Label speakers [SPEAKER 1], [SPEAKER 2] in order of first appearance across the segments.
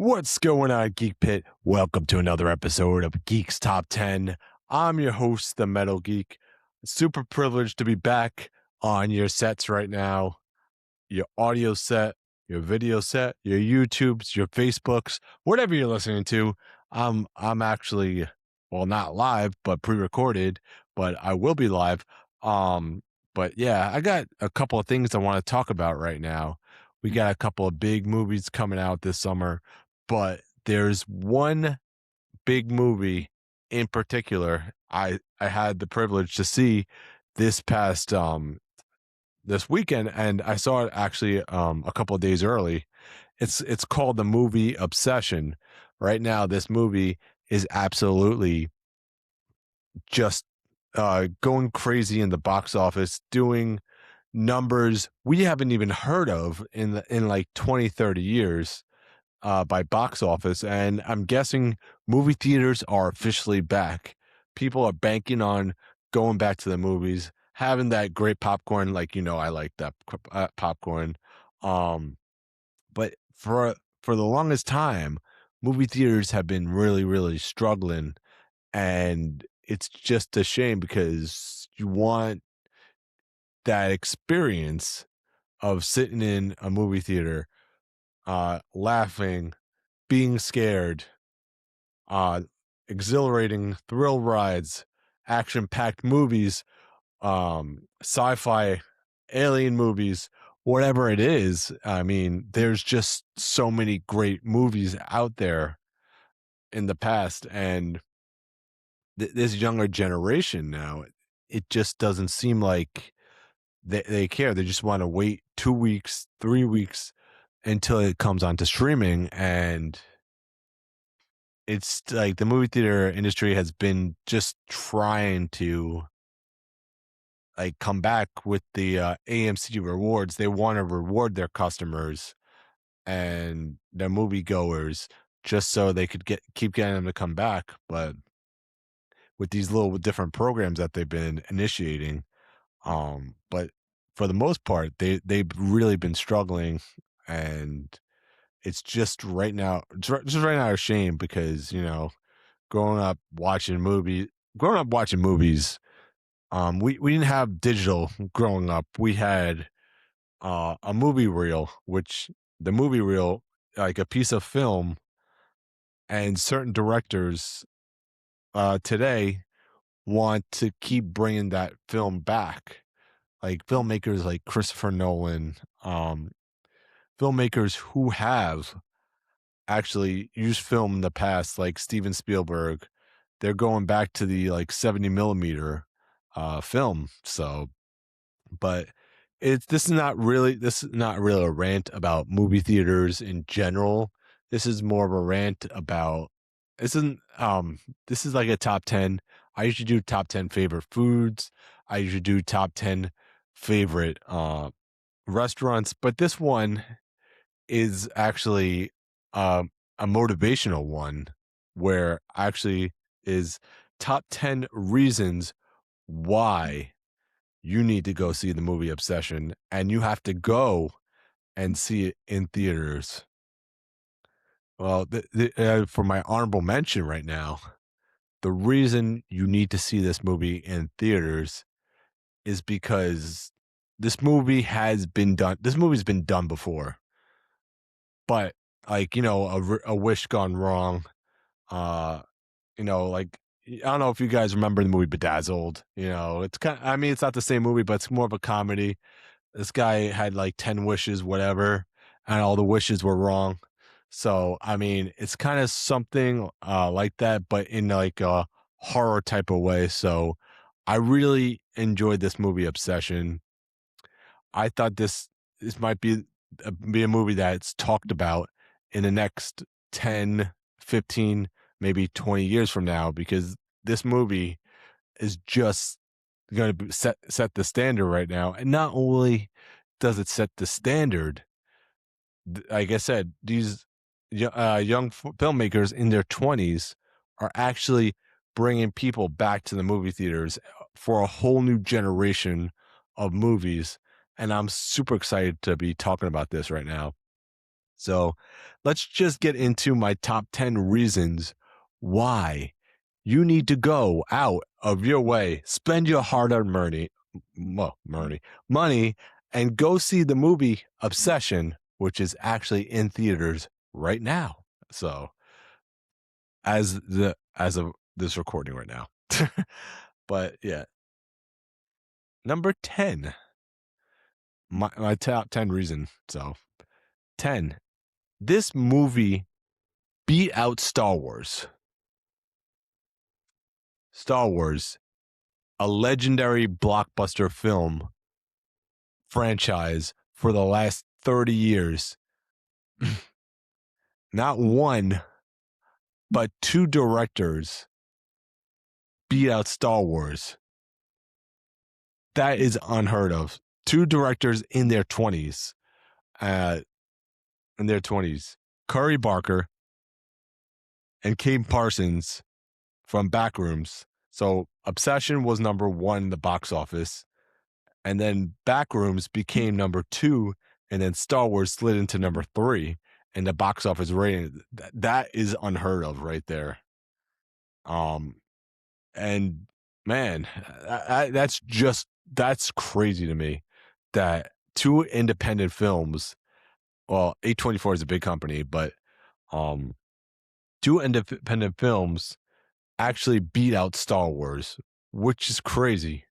[SPEAKER 1] What's going on, Geek Pit? Welcome to another episode of Geek's Top 10. I'm your host, the Metal Geek. Super privileged to be back on your sets right now. Your audio set, your video set, your YouTubes, your Facebooks, whatever you're listening to. I'm actually, well, not live, but pre-recorded, but I will be live. But yeah, I got a couple of things I want to talk about right now. We got a couple of big movies coming out this summer, but there's one big movie in particular I had the privilege to see this past this weekend, and I saw it actually a couple of days early. It's called the movie Obsession. Right now, this movie is absolutely just going crazy in the box office, doing numbers we haven't even heard of in like 20, 30 years by box office. And I'm guessing movie theaters are officially back. People are banking on going back to the movies, having that great popcorn. Like, I like that popcorn. Um, but for the longest time, movie theaters have been really, really struggling. And it's just a shame because you want that experience of sitting in a movie theater, laughing, being scared, uh, exhilarating thrill rides, action-packed movies, sci-fi, alien movies, whatever it is. I mean, there's just so many great movies out there in the past, and this younger generation now, it just doesn't seem like they care. They just want to wait 2 weeks, 3 weeks until it comes onto streaming, and it's like the movie theater industry has been just trying to like come back with the AMC rewards. They want to reward their customers and their moviegoers just so they could keep getting them to come back. But with these little different programs that they've been initiating, but for the most part, they've really been struggling, and it's just right now, just right now a shame because growing up watching movies, we didn't have digital growing up. We had a movie reel, which the movie reel, like a piece of film, and certain directors today want to keep bringing that film back. Like filmmakers like Christopher Nolan, filmmakers who have actually used film in the past, like Steven Spielberg. They're going back to the like 70 millimeter film. So, but this is not really a rant about movie theaters in general. This is more of a rant about this isn't this is like a top 10. I usually do top 10 favorite foods. I usually do top 10 favorite restaurants, but this one is actually a motivational one where actually is top 10 reasons why you need to go see the movie Obsession, and you have to go and see it in theaters. Well, for my honorable mention right now, the reason you need to see this movie in theaters is because this movie's been done before, but like, a wish gone wrong. Uh, like, I don't know if you guys remember the movie Bedazzled. It's I mean, it's not the same movie, but it's more of a comedy. This guy had like 10 wishes, whatever, and all the wishes were wrong. So, I mean, it's kind of something like that, but in like a horror type of way. So, I really enjoyed this movie Obsession. I thought this might be a movie that's talked about in the next 10, 15, maybe 20 years from now, because this movie is just going to set the standard right now. And not only does it set the standard, like I said, these young filmmakers in their 20s are actually bringing people back to the movie theaters for a whole new generation of movies. And I'm super excited to be talking about this right now. So let's just get into my top 10 reasons why you need to go out of your way, spend your hard-earned money, and go see the movie Obsession, which is actually in theaters right now. So as of this recording right now. But yeah. Number 10. My top 10 reason. So 10. This movie beat out Star Wars. Star Wars, a legendary blockbuster film franchise for the last 30 years. Not one, but two directors beat out Star Wars. That is unheard of. Two directors in their 20s. Curry Barker and Kate Parsons from Backrooms. So Obsession was number 1 in the box office, and then Backrooms became number 2, and then Star Wars slid into number 3 in the box office rating. That is unheard of right there. And man, that's crazy to me that two independent films, well, A24 is a big company, but two independent films actually beat out Star Wars, which is crazy.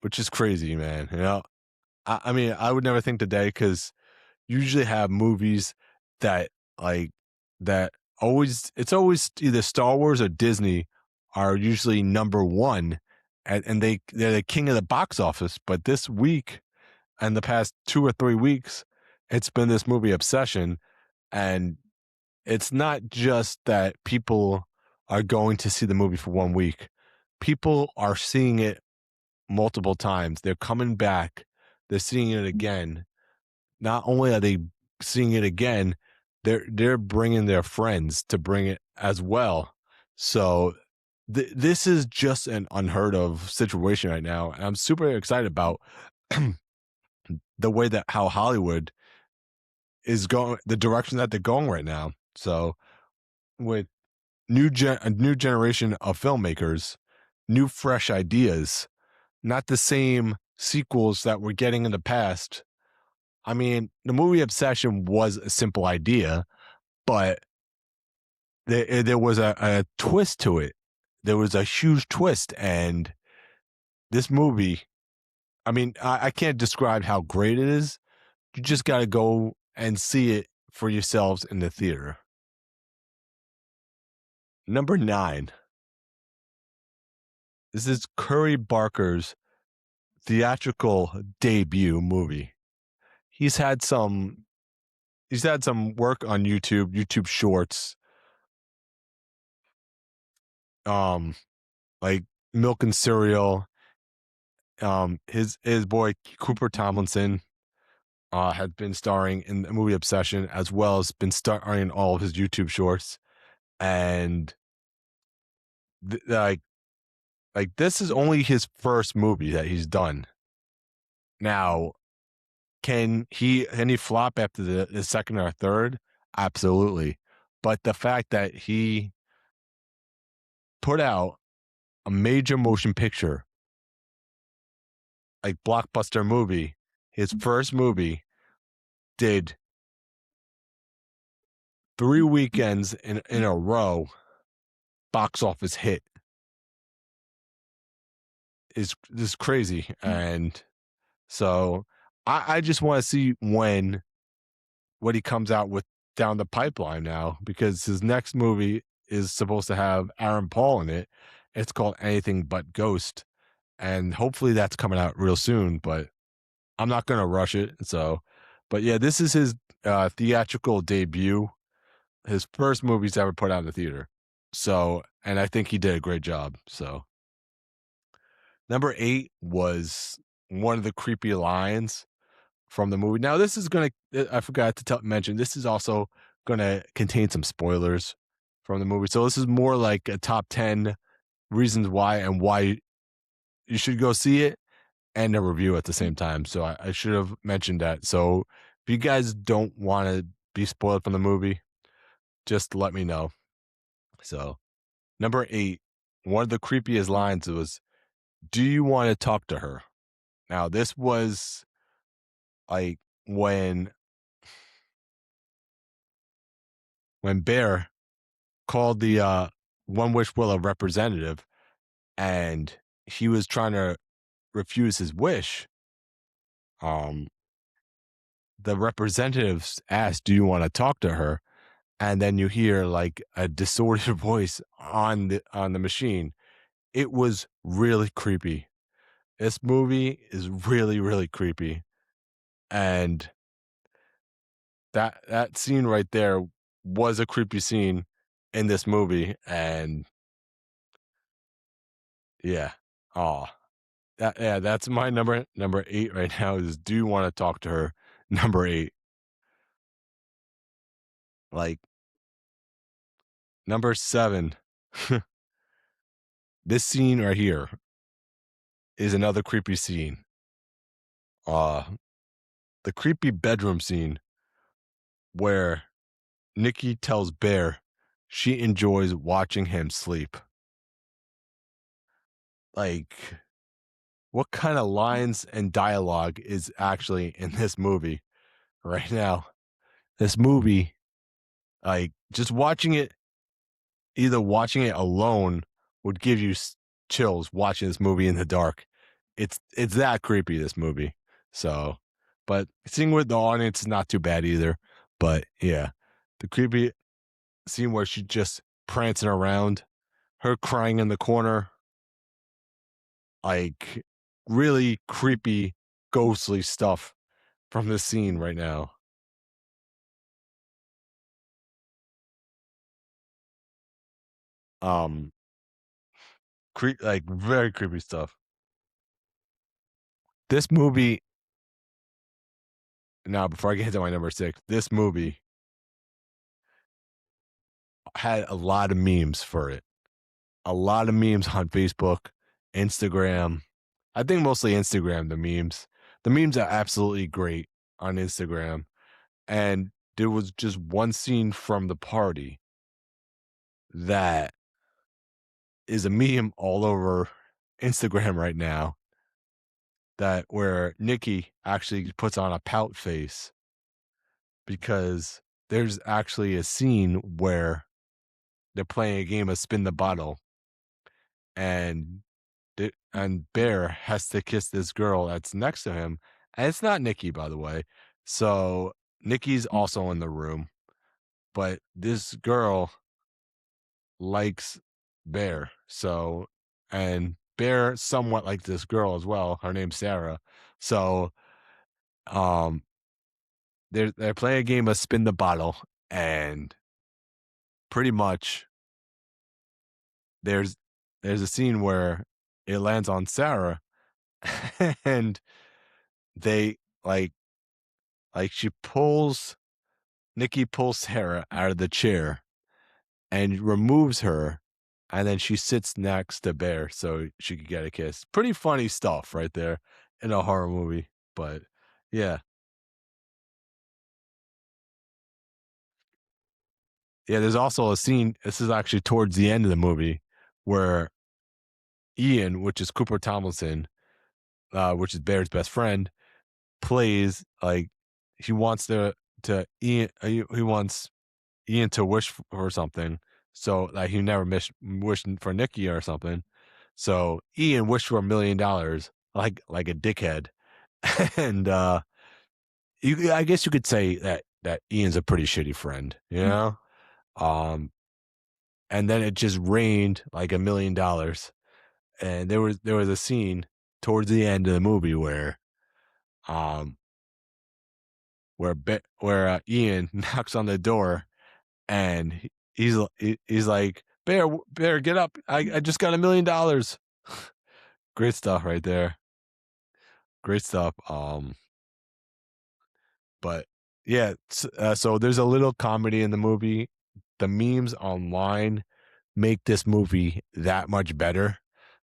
[SPEAKER 1] Man. You know, I mean, I would never think today, because you usually have movies that it's always either Star Wars or Disney are usually number 1, and they're the king of the box office. But this week and the past 2 or 3 weeks, it's been this movie Obsession, and it's not just that people are going to see the movie for 1 week. People are seeing it multiple times. They're coming back. They're seeing it again. Not only are they seeing it again, they're bringing their friends to bring it as well. So this is just an unheard of situation right now. And I'm super excited about the way that how Hollywood is going, the direction that they're going right now. So with a new generation of filmmakers, new fresh ideas, not the same sequels that we're getting in the past. I mean, the movie Obsession was a simple idea, but there was a twist to it. There was a huge twist, and this movie, I mean, I can't describe how great it is. You just got to go and see it for yourselves in the theater. Number 9. This is Curry Barker's theatrical debut movie. He's had some work on YouTube Shorts, like Milk and Cereal. His boy Cooper Tomlinson has been starring in the movie Obsession, as well as been starring in all of his YouTube Shorts. And like this is only his first movie that he's done. Now, can he flop after the second or third? Absolutely. But the fact that he put out a major motion picture, like blockbuster movie, his first movie, did 3 weekends in a row box office hit, is crazy. And so I just want to see what he comes out with down the pipeline now, because his next movie is supposed to have Aaron Paul in it. It's called Anything But Ghost, and hopefully that's coming out real soon, but I'm not going to rush it. So, but yeah, this is his theatrical debut, his first movie he's ever put out in the theater. So, and I think he did a great job. So, number 8 was one of the creepy lines from the movie. Now, this is going to, I forgot to mention, this is also going to contain some spoilers from the movie. So this is more like a top 10 reasons why, and why you should go see it, and a review at the same time. So I should have mentioned that. So If you guys don't want to be spoiled from the movie, just let me know. So, number 8, one of the creepiest lines was, "Do you want to talk to her?" Now, this was like when Bear called the One Wish Will a representative, and he was trying to refuse his wish. Um, the representatives asked, "Do you want to talk to her?" And then you hear like a distorted voice on the machine. It was really creepy. This movie is really, really creepy. And that scene right there was a creepy scene in this movie. And yeah. Oh, that's my number 8 right now is do you want to talk to her? Number 8. Like number 7. This scene right here is another creepy scene. Uh the creepy bedroom scene where Nikki tells Bear she enjoys watching him sleep. Like, what kind of lines and dialogue is actually in this movie right now? This movie, like, just watching it, either watching it alone would give you chills watching this movie in the dark. It's that creepy, this movie. So, but seeing with the audience is not too bad either. But yeah, the creepy scene where she's just prancing around, her crying in the corner, like really creepy, ghostly stuff from this scene right now. Um, like very creepy stuff. This movie, now before I get into my number 6, this movie had a lot of memes for it. A lot of memes on Facebook, Instagram. I think mostly Instagram, the memes. The memes are absolutely great on Instagram. And there was just one scene from the party that is a meme all over Instagram right now, that where Nikki actually puts on a pout face because there's actually a scene where they're playing a game of spin the bottle, and and Bear has to kiss this girl that's next to him, and it's not Nikki, by the way. So Nikki's also in the room, but this girl likes Bear. So, and Bear somewhat like this girl as well. Her name's Sarah. So, um, they're playing a game of spin the bottle, and pretty much there's a scene where it lands on Sarah, and they she pulls Nikki pulls Sarah out of the chair and removes her, and then she sits next to Bear so she could get a kiss. Pretty funny stuff right there in a horror movie, but yeah. Yeah, there's also a scene, this is actually towards the end of the movie, where Ian, which is Cooper Tomlinson, which is Bear's best friend, plays like he wants to Ian he wants Ian to wish for something, so like he never wished for Nikki or something. So Ian wished for $1 million, like a dickhead, and I guess you could say that Ian's a pretty shitty friend, you know. Um, and then it just rained like $1 million, and there was a scene towards the end of the movie um where Ian knocks on the door, and he's like, Bear, get up! I just got $1 million. Great stuff right there. Great stuff. But yeah, so there's a little comedy in the movie. The memes online make this movie that much better.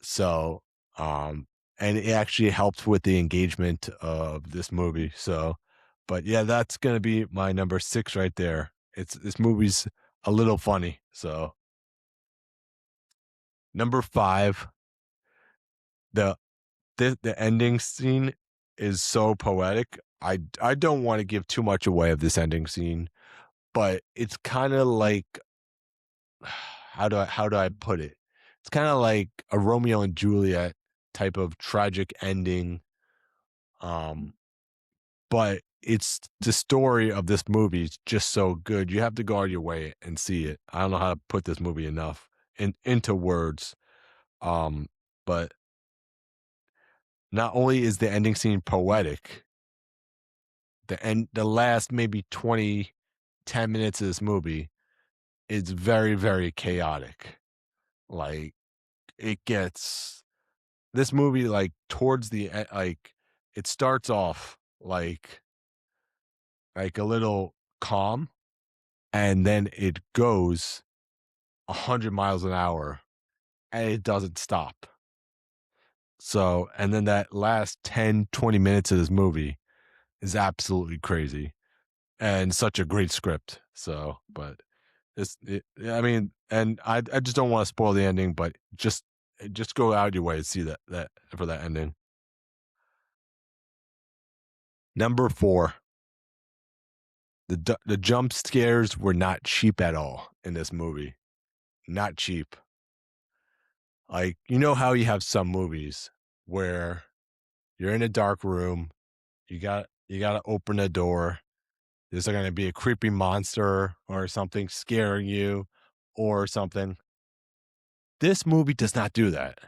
[SPEAKER 1] So, and it actually helps with the engagement of this movie. So, But yeah, that's gonna be my number 6 right there. This movie's a little funny. So number 5, the the ending scene is so poetic. I don't want to give too much away of this ending scene, but it's kind of like how do I put it? It's kind of like a Romeo and Juliet type of tragic ending. Um, but it's the story of this movie is just so good. You have to go out of your way and see it. I don't know how to put this movie enough into words. Um, but not only is the ending scene poetic, the last maybe 10 minutes of this movie is very, very chaotic. Like it gets this movie like towards the end, like it starts off like a little calm, and then it goes 100 miles an hour and it doesn't stop. So, and then that last 10-20 minutes of this movie is absolutely crazy and such a great script. So, but I mean, and I just don't want to spoil the ending, but just go out your way to see that for that ending. Number 4, the jump scares were not cheap at all in this movie. Not cheap. Like, you know how you have some movies where you're in a dark room, you got to open a door. There's going to be a creepy monster or something scaring you or something. This movie does not do that.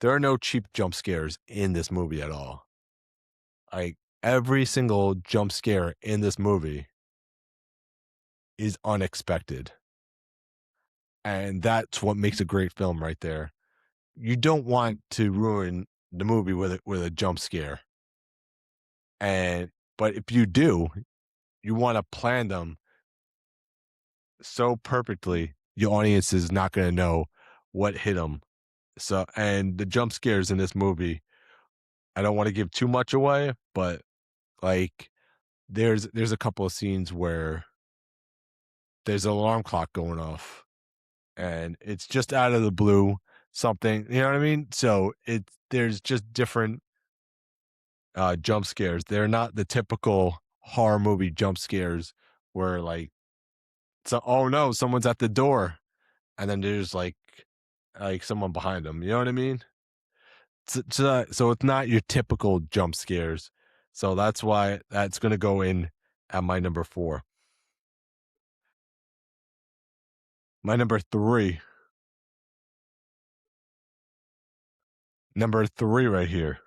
[SPEAKER 1] There are no cheap jump scares in this movie at all. Like every single jump scare in this movie is unexpected. And that's what makes a great film right there. You don't want to ruin the movie with a jump scare. But if you do, you want to plan them so perfectly the audience is not going to know what hit them. So, and the jump scares in this movie, I don't want to give too much away, but like there's a couple of scenes where there's an alarm clock going off and it's just out of the blue, something, you know what I mean? So there's just different jump scares. They're not the typical horror movie jump scares where like, so oh no, someone's at the door, and then there's like someone behind them. You know what I mean? So it's not your typical jump scares. So that's why that's gonna go in at my number 4. My number 3 right here.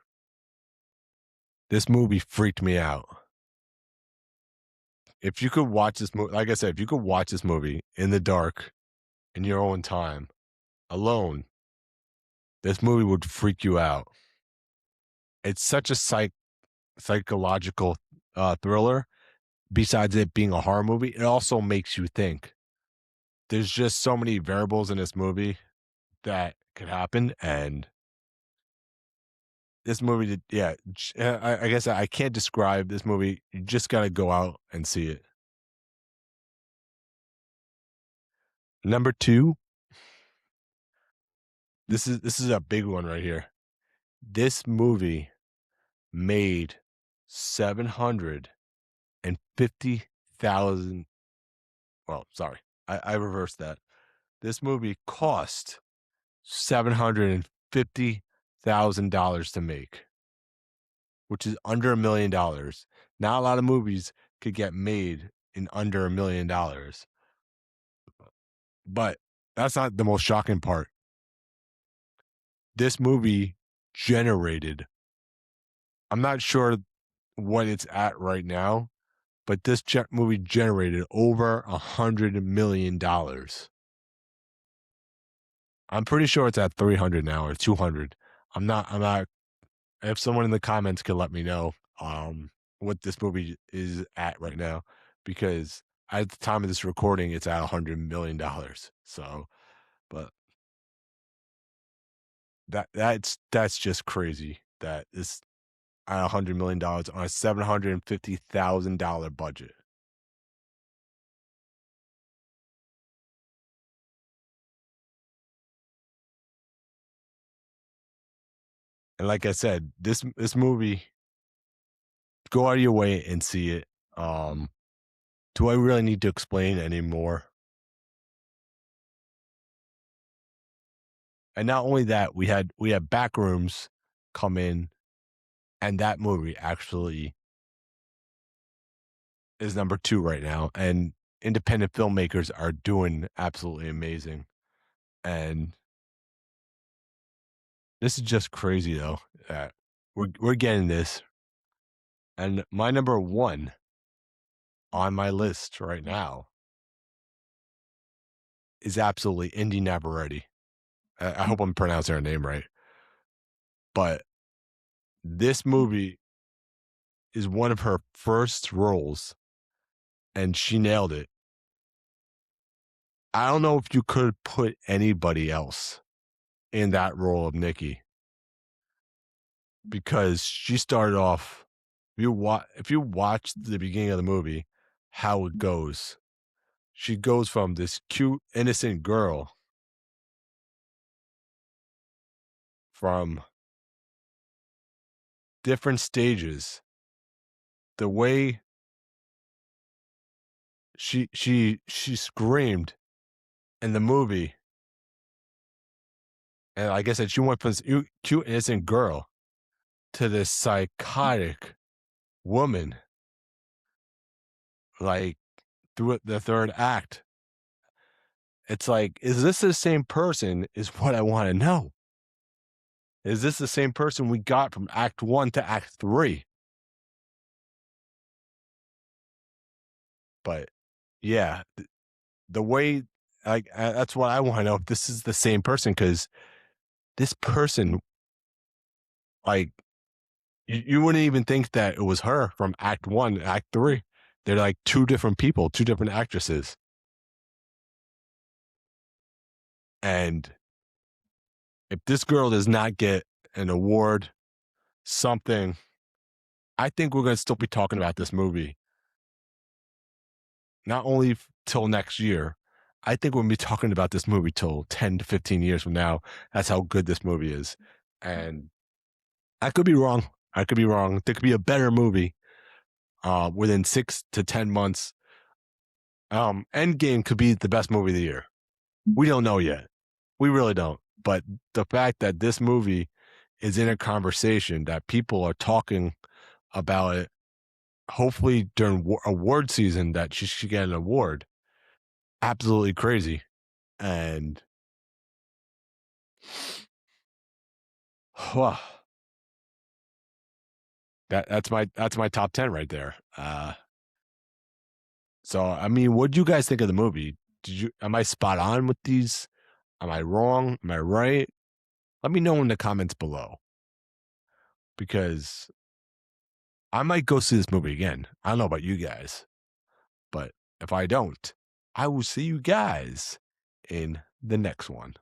[SPEAKER 1] This movie freaked me out. If you could watch this movie, like I said, if you could watch this movie in the dark in your own time, alone, this movie would freak you out. It's such a psychological thriller. Besides it being a horror movie, it also makes you think. There's just so many variables in this movie that could happen, and this movie did, yeah. I guess I can't describe this movie. You just gotta go out and see it. Number 2, this is a big one right here. This movie made 750,000. Well, sorry, I reversed that. This movie cost $750,000 to make, which is under $1 million. Not a lot of movies could get made in under $1 million. But that's not the most shocking part. This movie generated, I'm not sure what it's at right now, but this movie generated over $100 million. I'm pretty sure it's at 300 now or 200. I'm not, if someone in the comments could let me know what this movie is at right now, because at the time of this recording it's at $100 million. So, but that's just crazy that this at $100 million on a $750,000 budget. And like I said, this movie, go out of your way and see it. Do I really need to explain anymore? And not only that, we had Backrooms come in, and that movie actually is number 2 right now, and independent filmmakers are doing absolutely amazing. And this is just crazy though that we're getting this. And my number 1 on my list right now is absolutely Indy Navarrete. I hope I'm pronouncing her name right. But this movie is one of her first roles, and she nailed it. I don't know if you could put anybody else in that role of Nikki, because she started off. If you watch the beginning of the movie, how it goes, she goes from this cute, innocent girl from different stages. The way she screamed in the movie, and like I said, she went from this cute, innocent girl to this psychotic woman, like through the third act. It's like, is this the same person? Is what I want to know. Is this the same person we got from Act 1 to Act 3? But yeah, the way, like, that's what I want to know, if this is the same person, because this person, like, you wouldn't even think that it was her from Act 1 to Act 3. They're like 2 different people, 2 different actresses. And if this girl does not get an award, something, I think we're going to still be talking about this movie. Not only till next year, I think we'll be talking about this movie till 10 to 15 years from now. That's how good this movie is. And I could be wrong. I could be wrong. There could be a better movie within 6 to 10 months. Endgame could be the best movie of the year. We don't know yet. We really don't. But the fact that this movie is in a conversation, that people are talking about it, hopefully during award season, that she should get an award, absolutely crazy. And wow, that's my top 10 right there. So I mean, what do you guys think of the movie? Am I spot on with these? Am I wrong? Am I right? Let me know in the comments below, because I might go see this movie again. I don't know about you guys, but if I don't, I will see you guys in the next one.